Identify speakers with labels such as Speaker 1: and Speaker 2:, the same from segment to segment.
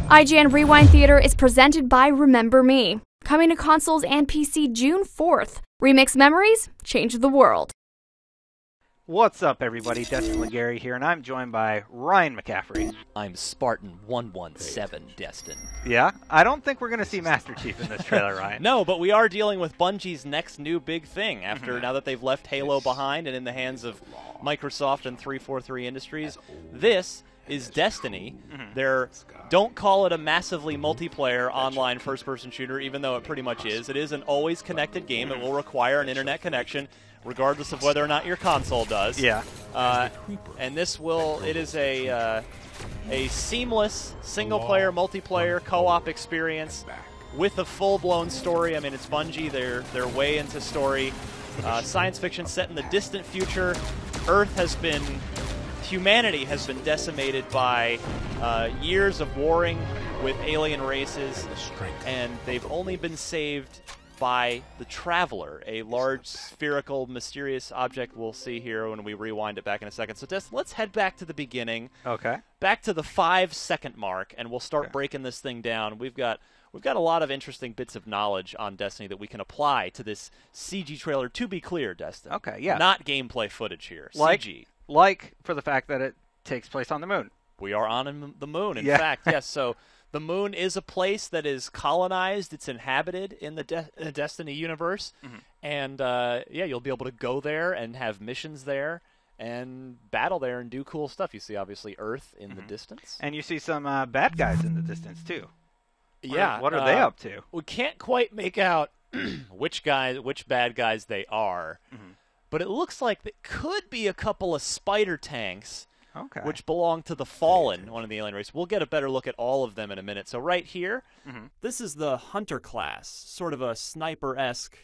Speaker 1: IGN Rewind Theater is presented by Remember Me. Coming to consoles and PC June 4th. Remix memories, change the world.
Speaker 2: What's up, everybody? Destin Legary here, and I'm joined by Ryan McCaffrey.
Speaker 3: I'm Spartan117, Destin.
Speaker 2: Yeah? I don't think we're going to see Master Chief in this trailer, Ryan.
Speaker 3: No, but we are dealing with Bungie's next new big thing after now that they've left Halo behind and in the hands of Microsoft and 343 Industries. This is Destiny. Don't call it a massively multiplayer online first-person shooter, even though it pretty much is. It is an always connected game. It will require an internet connection, regardless of whether or not your console does.
Speaker 2: Yeah.
Speaker 3: And this it is a seamless single-player, multiplayer, co-op experience with a full-blown story. I mean, it's Bungie. They're way into story. Science fiction set in the distant future. Humanity has been decimated by years of warring with alien races, and they've only been saved by the Traveler, a large, spherical, mysterious object we'll see here when we rewind it back in a second. So, Des, let's head back to the beginning.
Speaker 2: Okay.
Speaker 3: Back to the 5-second mark, and we'll start breaking this thing down. We've got a lot of interesting bits of knowledge on Destiny that we can apply to this CG trailer. To be clear, Destin.
Speaker 2: Okay, yeah.
Speaker 3: Not gameplay footage here. CG.
Speaker 2: Like for the fact that it takes place on the moon.
Speaker 3: We are on the moon, in fact, yes. So the moon is a place that is colonized. It's inhabited in the Destiny universe. And, you'll be able to go there and have missions there and battle there and do cool stuff. You see, obviously, Earth in the distance.
Speaker 2: And you see some bad guys in the distance, too. What are they up to?
Speaker 3: We can't quite make out which bad guys they are. But it looks like it could be a couple of spider tanks, which belong to the Fallen, one of the alien races. We'll get a better look at all of them in a minute. So right here, this is the Hunter class, sort of a sniper-esque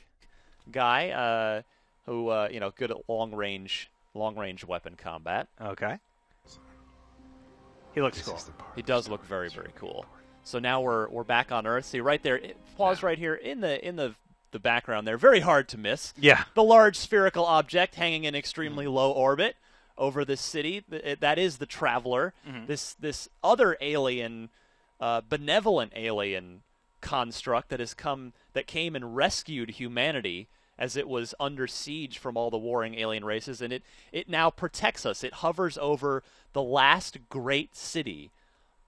Speaker 3: guy who, good at long-range weapon combat.
Speaker 2: Okay. He looks cool.
Speaker 3: He does look very, very cool. So now we're back on Earth. See right there, pause right here in the background there. Very hard to miss.
Speaker 2: Yeah.
Speaker 3: The large spherical object hanging in extremely low orbit over this city. That is the Traveler. This other alien, benevolent alien construct that came and rescued humanity as it was under siege from all the warring alien races, and it now protects us. It hovers over the last great city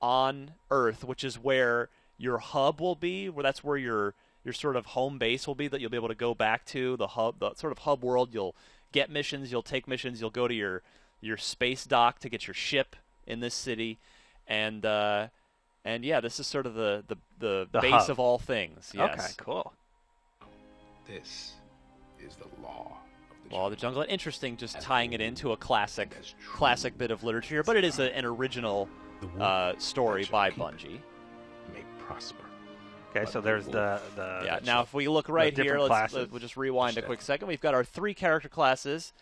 Speaker 3: on Earth, which is where your hub will be, that's where your sort of home base will be that you'll be able to go back to, the sort of hub world. You'll get missions, you'll take missions, you'll go to your space dock to get your ship in this city, and this is sort of the base
Speaker 2: hub
Speaker 3: of all things. Yes.
Speaker 2: Okay, cool.
Speaker 4: This is the law
Speaker 3: of the jungle. Interesting, just tying it into a classic bit of literature, but it is an original story by Bungie.
Speaker 4: May prosper.
Speaker 2: Okay, so there's the
Speaker 3: now, if we look right here, we'll just rewind a quick second. We've got our 3 character classes.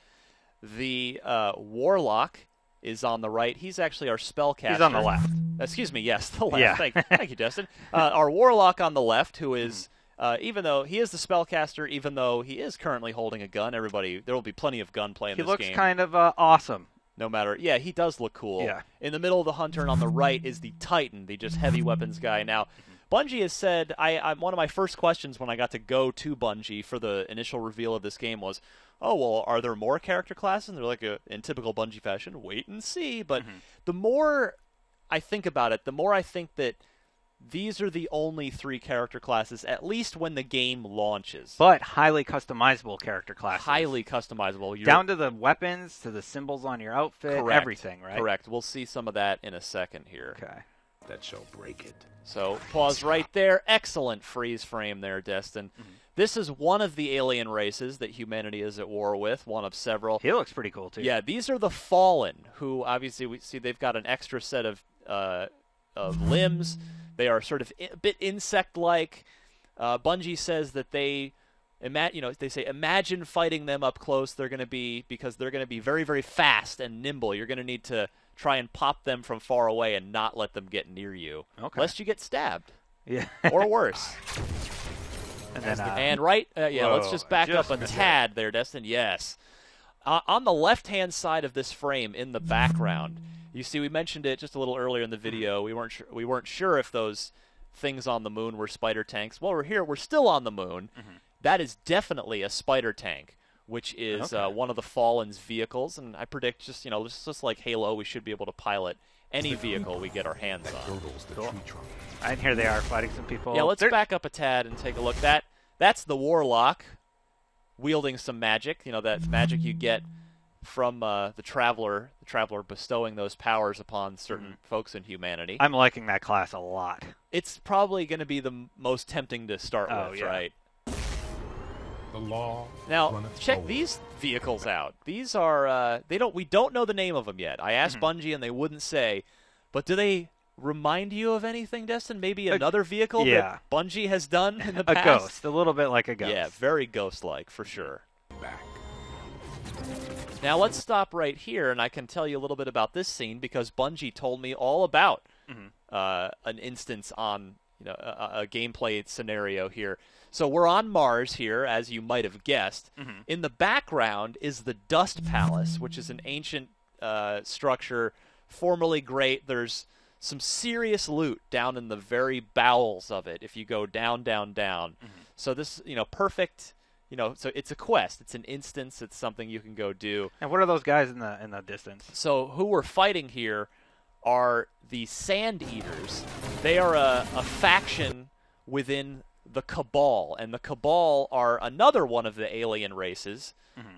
Speaker 3: The Warlock is on the right. He's actually our spellcaster.
Speaker 2: He's on the left.
Speaker 3: Excuse me, yes, the left.
Speaker 2: Yeah.
Speaker 3: Thank you, Destin. Our Warlock on the left, who is, even though he is the spellcaster, even though he is currently holding a gun, there will be plenty of gunplay in this game.
Speaker 2: He looks kind of awesome.
Speaker 3: No matter, he does look cool.
Speaker 2: Yeah.
Speaker 3: In the middle of the Hunter and on the right is the Titan, the just heavy weapons guy. Now, Bungie has said, one of my first questions when I got to go to Bungie for the initial reveal of this game was, are there more character classes? And they're like, in typical Bungie fashion, wait and see. But the more I think about it, the more I think that these are the only 3 character classes, at least when the game launches.
Speaker 2: But highly customizable character classes.
Speaker 3: Highly customizable.
Speaker 2: Down to the weapons, to the symbols on your outfit, everything, right?
Speaker 3: Correct. We'll see some of that in a second here.
Speaker 2: Okay.
Speaker 4: That shall break it.
Speaker 3: So, pause right there. Excellent freeze frame there, Destin. This is one of the alien races that humanity is at war with, one of several.
Speaker 2: He looks pretty cool, too.
Speaker 3: Yeah, these are the Fallen, who obviously we see they've got an extra set of limbs. They are sort of a bit insect-like. Bungie says that they say imagine fighting them up close. Because they're going to be very, very fast and nimble. You're going to need to try and pop them from far away and not let them get near you, lest you get stabbed.
Speaker 2: Yeah.
Speaker 3: Or worse.
Speaker 2: And then,
Speaker 3: let's just back up a tad there, Destin. Yes. On the left-hand side of this frame in the background, You see, we mentioned it just a little earlier in the video. We weren't sure if those things on the moon were spider tanks. Well, we're here. We're still on the moon. That is definitely a spider tank, which is one of the Fallen's vehicles. And I predict just like Halo, we should be able to pilot any vehicle we get our hands on.
Speaker 2: Cool. And here they are fighting some people.
Speaker 3: Yeah, let's back up a tad and take a look. That's the Warlock wielding some magic. That magic you get from the Traveler bestowing those powers upon certain folks in humanity.
Speaker 2: I'm liking that class a lot.
Speaker 3: It's probably going to be the most tempting to start with, right?
Speaker 4: The law.
Speaker 3: Now, check these vehicles out. These are we don't know the name of them yet. I asked Bungie and they wouldn't say, but do they remind you of anything, Destin? Maybe another vehicle that Bungie has done in the past?
Speaker 2: A ghost, a little bit like a ghost.
Speaker 3: Yeah, very ghost-like for sure.
Speaker 4: Back.
Speaker 3: Now let's stop right here, and I can tell you a little bit about this scene because Bungie told me all about an instance on a gameplay scenario here. So we're on Mars here, as you might have guessed. In the background is the Dust Palace, which is an ancient structure, formerly great. There's some serious loot down in the very bowels of it if you go down, down, down. So this, perfect. So it's a quest. It's an instance. It's something you can go do.
Speaker 2: And what are those guys in the distance?
Speaker 3: So who we're fighting here are the Sand Eaters. They are a faction within the Cabal, and the Cabal are another one of the alien races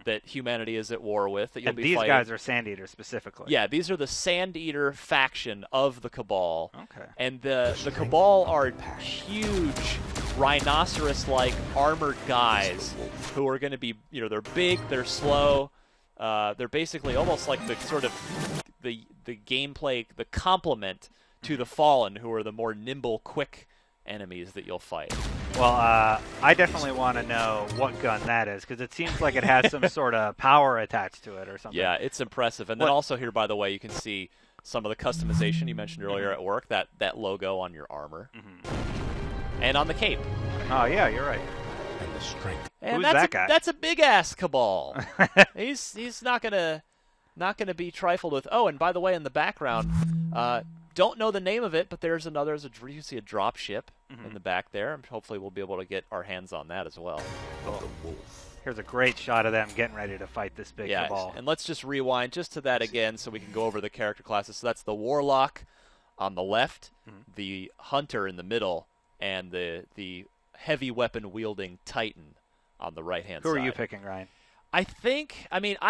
Speaker 3: that humanity is at war with. That you'll be
Speaker 2: these
Speaker 3: fighting.
Speaker 2: Guys are Sand Eaters specifically.
Speaker 3: Yeah, these are the Sand Eater faction of the Cabal.
Speaker 2: Okay.
Speaker 3: And the Cabal are huge, rhinoceros-like armored guys who are going to be, they're big, they're slow, they're basically almost like the sort of the gameplay, the complement to the Fallen, who are the more nimble, quick enemies that you'll fight.
Speaker 2: Well, I definitely want to know what gun that is, because it seems like it has some sort of power attached to it or something.
Speaker 3: Yeah, it's impressive. And then also here, by the way, you can see some of the customization you mentioned earlier at work, that logo on your armor. And on the cape.
Speaker 2: Oh, yeah, you're right.
Speaker 4: And the strength.
Speaker 3: And
Speaker 2: Who's that guy?
Speaker 3: That's a big-ass Cabal. He's not gonna be trifled with. Oh, and by the way, in the background, don't know the name of it, but you see a drop ship in the back there. Hopefully we'll be able to get our hands on that as well.
Speaker 2: Here's a great shot of them getting ready to fight this big Cabal.
Speaker 3: And let's just rewind just to that again so we can go over the character classes. So that's the Warlock on the left, the Hunter in the middle, and the heavy weapon wielding Titan on the right-hand side.
Speaker 2: Who are you picking, Ryan?
Speaker 3: I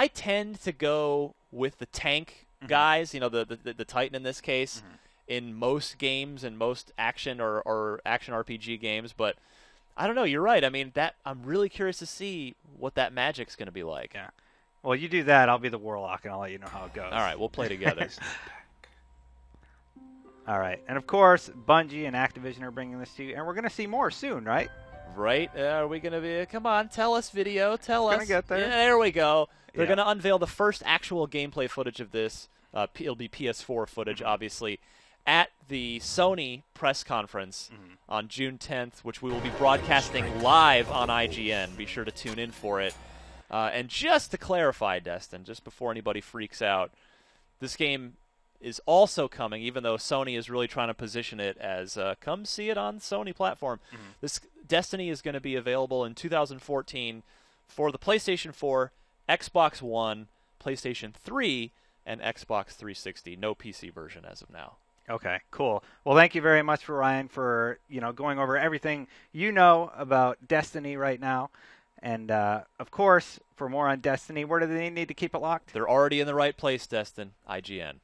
Speaker 3: tend to go with the tank guys, the Titan in this case, in most games and most action or action RPG games, but I don't know, you're right. I'm really curious to see what that magic's going to be like.
Speaker 2: Yeah. Well, you do that, I'll be the Warlock, and I'll let you know how it goes.
Speaker 3: All right, we'll play together.
Speaker 2: All right. And, of course, Bungie and Activision are bringing this to you, and we're going to see more soon, right?
Speaker 3: Right? Are we going to be... Come on, tell us, video. Tell us.
Speaker 2: Going to get there.
Speaker 3: Yeah, there we go. They're going to unveil the first actual gameplay footage of this. It'll be PS4 footage, obviously, at the Sony press conference on June 10th, which we will be broadcasting live on IGN. Be sure to tune in for it. And just to clarify, Destin, just before anybody freaks out, this game is also coming, even though Sony is really trying to position it as come see it on Sony platform. This Destiny is going to be available in 2014 for the PlayStation 4, Xbox One, PlayStation 3, and Xbox 360. No PC version as of now.
Speaker 2: Okay, cool. Well, thank you very much, Ryan, for going over everything you know about Destiny right now. And, of course, for more on Destiny, where do they need to keep it locked?
Speaker 3: They're already in the right place, Destin. IGN.